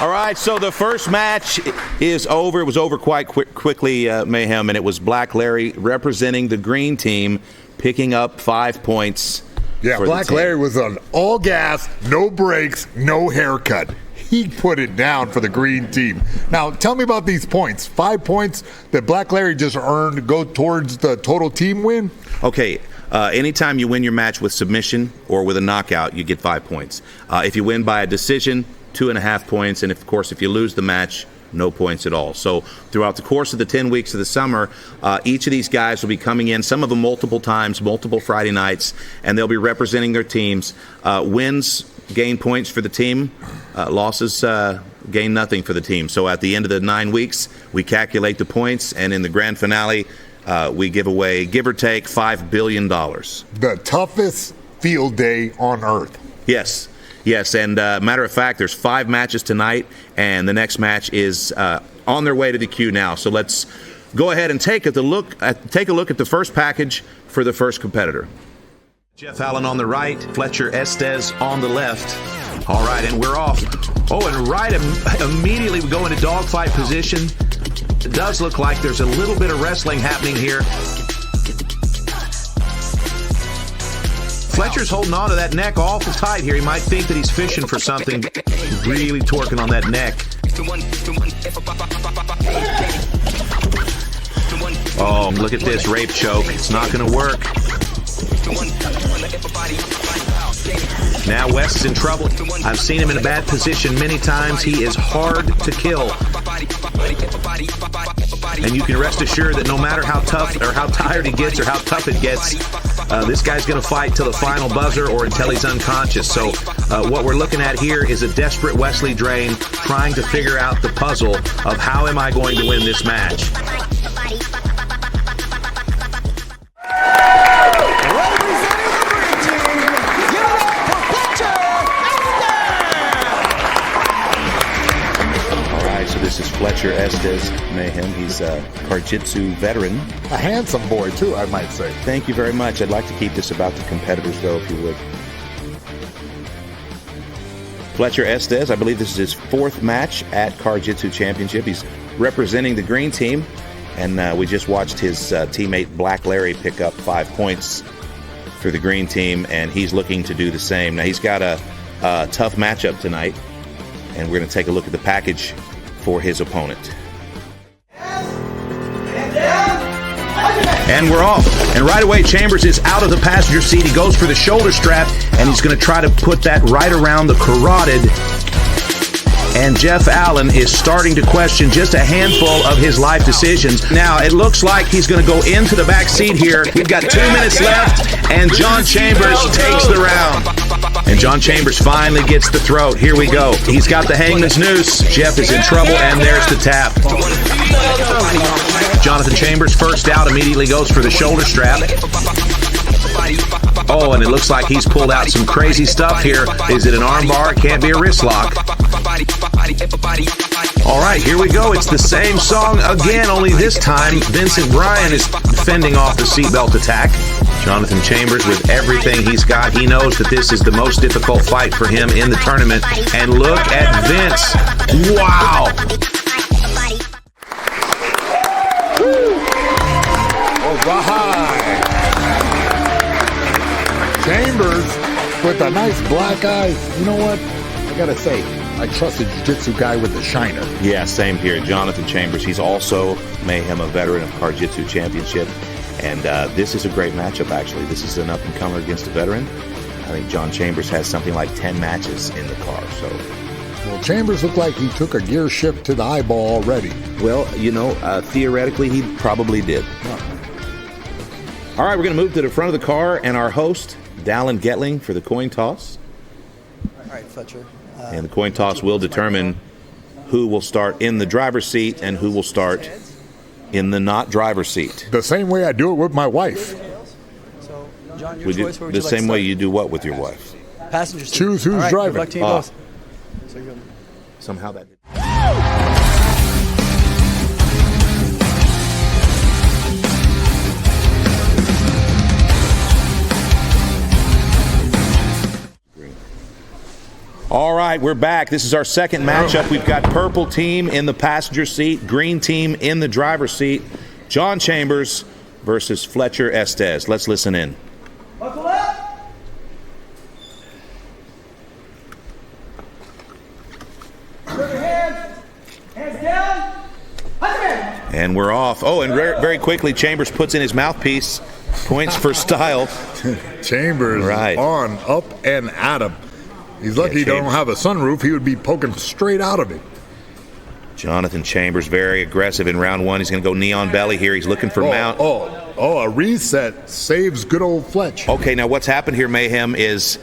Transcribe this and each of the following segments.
All right, so the first match is over. It was over quite quickly, Mayhem, and it was Black Larry representing the green team, picking up 5 points. Yeah, Black Larry was on all gas, no brakes, no haircut. He put it down for the green team. Now, tell me about these points. 5 points that Black Larry just earned to go towards the total team win? Okay, anytime you win your match with submission or with a knockout, you get 5 points. If you win by a decision, 2.5 points, and of course, if you lose the match, no points at all. So throughout the course of the 10 weeks of the summer, each of these guys will be coming in, some of them multiple times, multiple Friday nights, and they'll be representing their teams. Wins gain points for the team, losses gain nothing for the team. So at the end of the 9 weeks, we calculate the points, and in the grand finale, we give away, give or take, $5 billion. The toughest field day on earth. Yes. Yes, and matter of fact, there's 5 matches tonight, and the next match is on their way to the queue now. So let's go ahead and take a look at the first package for the first competitor. Jeff Allen on the right, Fletcher Estes on the left. All right, and we're off. Oh, and right immediately we go into dogfight position. It does look like there's a little bit of wrestling happening here. Fletcher's holding on to that neck awful tight here. He might think that he's fishing for something. Really torquing on that neck. Oh, look at this rape choke. It's not going to work. Now Wes is in trouble. I've seen him in a bad position many times. He is hard to kill. And you can rest assured that no matter how tough or how tired he gets or how tough it gets, this guy's going to fight till the final buzzer or until he's unconscious. So what we're looking at here is a desperate Wesley Drain trying to figure out the puzzle of how am I going to win this match. This is Fletcher Estes, Mayhem. He's a CarJitsu veteran. A handsome boy, too, I might say. Thank you very much. I'd like to keep this about the competitors, though, if you would. Fletcher Estes, I believe this is his 4th match at CarJitsu Championship. He's representing the green team, and we just watched his teammate Black Larry pick up 5 points for the green team, and he's looking to do the same. Now, he's got a tough matchup tonight, and we're going to take a look at the package for his opponent. And we're off. And right away, Chambers is out of the passenger seat. He goes for the shoulder strap, and he's going to try to put that right around the carotid. And Jeff Allen is starting to question just a handful of his life decisions. Now, it looks like he's going to go into the back seat here. We've got 2 minutes left, and Jon Chambers takes the round. And Jon Chambers finally gets the throat. Here we go. He's got the hangman's noose. Jeff is in trouble, and there's the tap. Jonathan Chambers, first out, immediately goes for the shoulder strap. Oh, and it looks like he's pulled out some crazy stuff here. Is it an arm bar? It can't be a wrist lock. All right, here we go. It's the same song again, only this time Vincent Bryan is fending off the seatbelt attack. Jonathan Chambers, with everything he's got, he knows that this is the most difficult fight for him in the tournament. And look at Vince. Wow. All right. Chambers with a nice black eye. You know what? I got to say, I trust the jiu-jitsu guy with the shiner. Yeah, same here. Jonathan Chambers. He's also, Mayhem, a veteran of CarJitsu Championship. And this is a great matchup, actually. This is an up-and-comer against a veteran. I think Jon Chambers has something like 10 matches in the car. So, well, Chambers looked like he took a gear shift to the eyeball already. Well, you know, theoretically, he probably did. All right, we're going to move to the front of the car, and our host, Dallin Getling, for the coin toss. All right, Fletcher. And the coin toss will determine who will start in the driver's seat and who will start in the not driver's seat. The same way I do it with my wife. So, John, your choice. The same way you do what with your wife? Passenger seat. Choose who's driving. Good luck to you both. Somehow that. All right, we're back. This is our second matchup. We've got purple team in the passenger seat, green team in the driver's seat. Jon Chambers versus Fletcher Estes. Let's listen in. Buckle up. Put your hands down. And we're off. Oh, and very quickly, Chambers puts in his mouthpiece. Points for style. Chambers on, up, and at him. He's lucky he don't have a sunroof. He would be poking straight out of it. Jonathan Chambers, very aggressive in round one. He's going to go knee on belly here. He's looking for mount. A reset saves good old Fletch. Okay, now what's happened here, Mayhem, is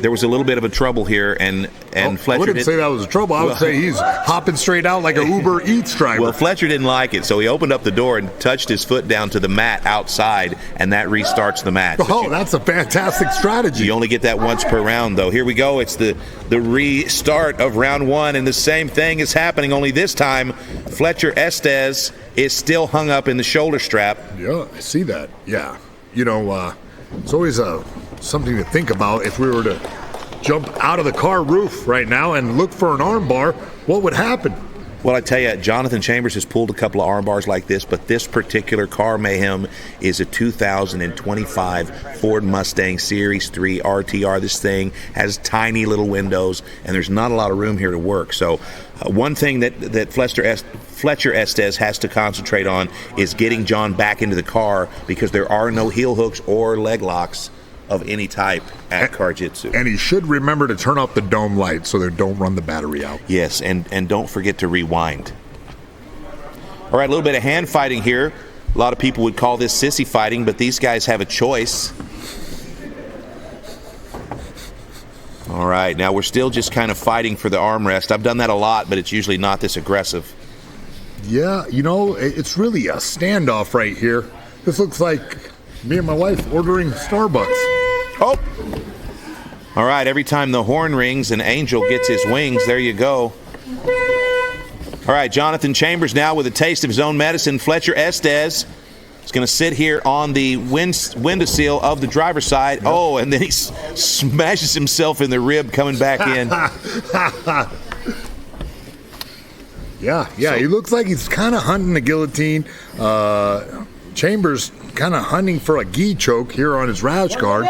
there was a little bit of a trouble here, and Fletcher I wouldn't say that was a trouble. I would say he's hopping straight out like a Uber Eats driver. Well, Fletcher didn't like it, so he opened up the door and touched his foot down to the mat outside, and that restarts the match. That's a fantastic strategy. You only get that once per round, though. Here we go. It's the restart of round one, and the same thing is happening, only this time Fletcher Estes is still hung up in the shoulder strap. Yeah, I see that. Yeah. You know, it's always something to think about. If we were to jump out of the car roof right now and look for an arm bar, what would happen? Well, I tell you, Jonathan Chambers has pulled a couple of arm bars like this, but this particular car, Mayhem, is a 2025 Ford Mustang Series 3 RTR. This thing has tiny little windows, and there's not a lot of room here to work. So one thing that Fletcher Estes has to concentrate on is getting Jon back into the car, because there are no heel hooks or leg locks of any type at CarJitsu. And he should remember to turn off the dome light so they don't run the battery out. Yes, and don't forget to rewind. All right, a little bit of hand fighting here. A lot of people would call this sissy fighting, but these guys have a choice. All right, now we're still just kind of fighting for the armrest. I've done that a lot, but it's usually not this aggressive. Yeah, you know, it's really a standoff right here. This looks like me and my wife ordering Starbucks. Oh! All right, every time the horn rings, an angel gets his wings. There you go. All right, Jonathan Chambers now with a taste of his own medicine. Fletcher Estes is going to sit here on the window sill of the driver's side. Yep. Oh, and then he smashes himself in the rib coming back in. Yeah, he looks like he's kind of hunting the guillotine. Chambers kind of hunting for a gi choke here on his rash guard.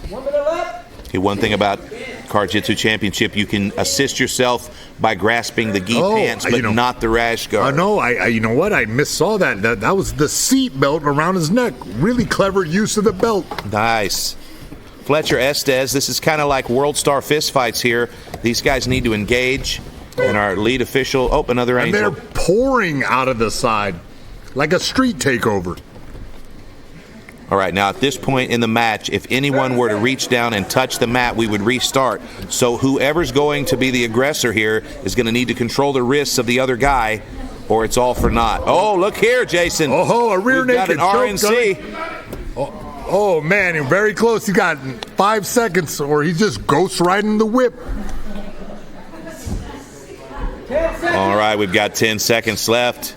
1 minute left. Okay, one thing about CarJitsu Championship, you can assist yourself by grasping the gi pants, but not the rash guard. No, you know what? I missaw that. That was the seat belt around his neck. Really clever use of the belt. Nice. Fletcher Estes, this is kind of like World Star fist fights here. These guys need to engage. And our lead official, another angel. And they're pouring out of the side like a street takeover. All right, now at this point in the match, if anyone were to reach down and touch the mat, we would restart. So whoever's going to be the aggressor here is going to need to control the wrists of the other guy, or it's all for naught. Oh, look here, Jason. A rear naked got an RNC. Oh, man, you're very close. You got 5 seconds, or he's just ghost riding the whip. All right, we've got 10 seconds left.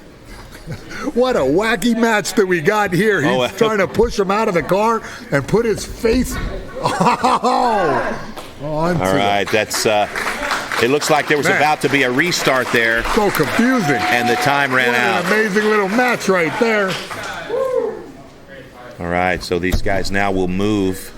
What a wacky match that we got here. He's trying to push him out of the car and put his face. All right, that's. It looks like there was about to be a restart there. So confusing. And the time ran out. An amazing little match right there. All right, so these guys now will move.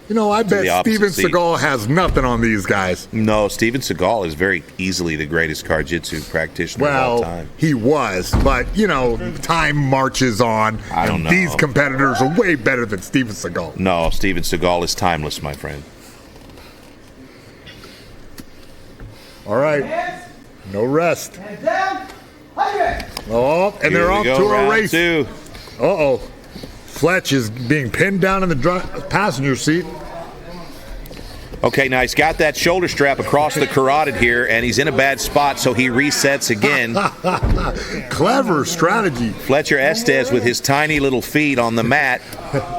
You know, I bet Steven Seagal has nothing on these guys. No, Steven Seagal is very easily the greatest CarJitsu practitioner of all time. He was, but, you know, time marches on. I don't know. These competitors are way better than Steven Seagal. No, Steven Seagal is timeless, my friend. All right. No rest. Hands down. 100. Oh, and they're off to a race. Two. Uh-oh. Fletch is being pinned down in the passenger seat. Okay, now he's got that shoulder strap across the carotid here, and he's in a bad spot, so he resets again. Clever strategy. Fletcher Estes with his tiny little feet on the mat.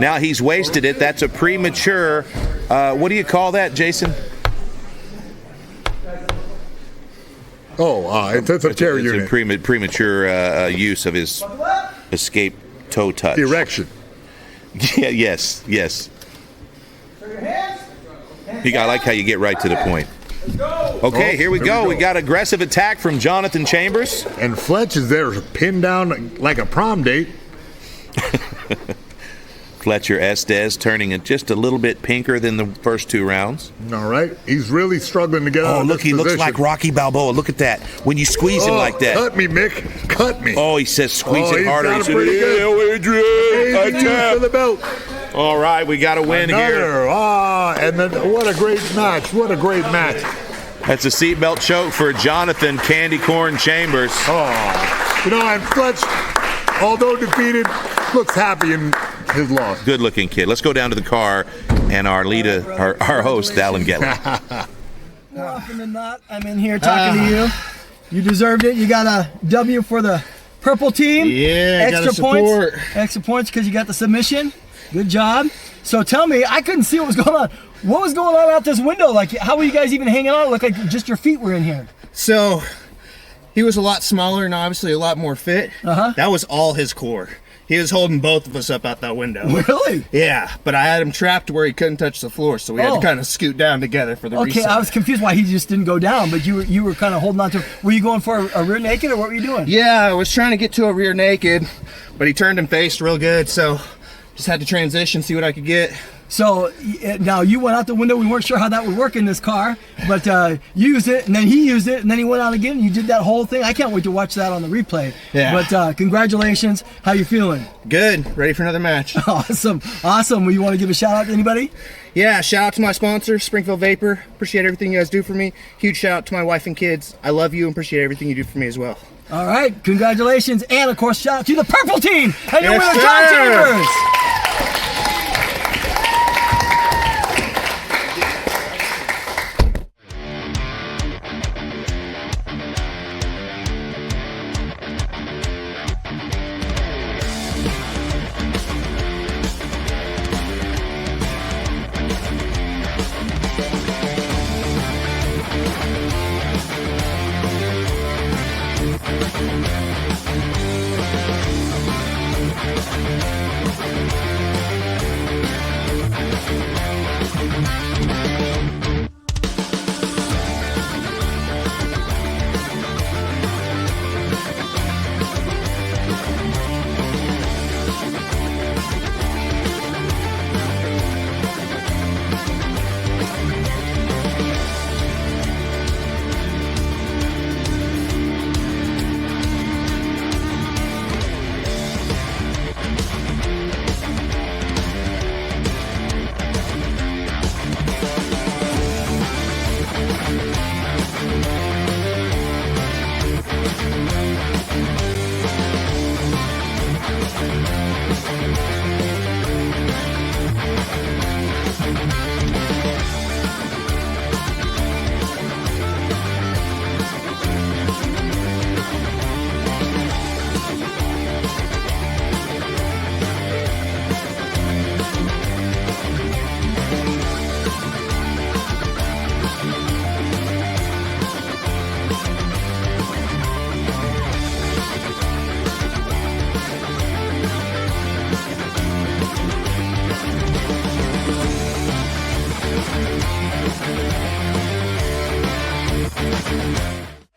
Now he's wasted it. That's a premature, what do you call that, Jason? It's a chair unit. It's a premature use of his escape toe touch. Erection. Yeah, yes. Show your hands. I like how you get right to the point. Okay, here we go. We got aggressive attack from Jonathan Chambers. And Fletch is there pinned down like a prom date. Fletcher Estes turning it just a little bit pinker than the first 2 rounds. All right. He's really struggling to get out of look, this he looks position. like Rocky Balboa. Look at that. When you squeeze him like that. Cut me, Mick. Cut me. Oh, he says squeeze it he's harder. got He it said, pretty good. Adrian, I tap. For the belt. All right, we got a win here. And then what a great match. What a great match. That's a seatbelt choke for Jonathan Candy Corn Chambers. And Fletch, although defeated, looks happy in his loss. Good looking kid. Let's go down to the car and our leader, our host, Alan Gettler. More often than not, I'm in here talking to you. You deserved it. You got a W for the purple team. Yeah, extra points. Extra points because you got the submission. Good job. So tell me, I couldn't see what was going on. What was going on out this window? Like, how were you guys even hanging on? It looked like just your feet were in here. So he was a lot smaller and obviously a lot more fit. That was all his core. He was holding both of us up out that window. Really? Yeah, but I had him trapped to where he couldn't touch the floor, so we had to kind of scoot down together for the reset. Okay, I was confused why he just didn't go down, but you were kind of holding on to. Were you going for a rear naked, or what were you doing? Yeah, I was trying to get to a rear naked, but he turned and faced real good, so just had to transition, see what I could get. So now you went out the window. We weren't sure how that would work in this car, but you used it, and then he used it, and then he went out again. And you did that whole thing. I can't wait to watch that on the replay. Yeah. But congratulations. How you feeling? Good. Ready for another match. Awesome. Well, you want to give a shout out to anybody? Yeah, shout out to my sponsor, Springfield Vapor. Appreciate everything you guys do for me. Huge shout out to my wife and kids. I love you and appreciate everything you do for me as well. All right. Congratulations. And, of course, shout out to the purple team and your Yes, winner, Jon sir. Chambers.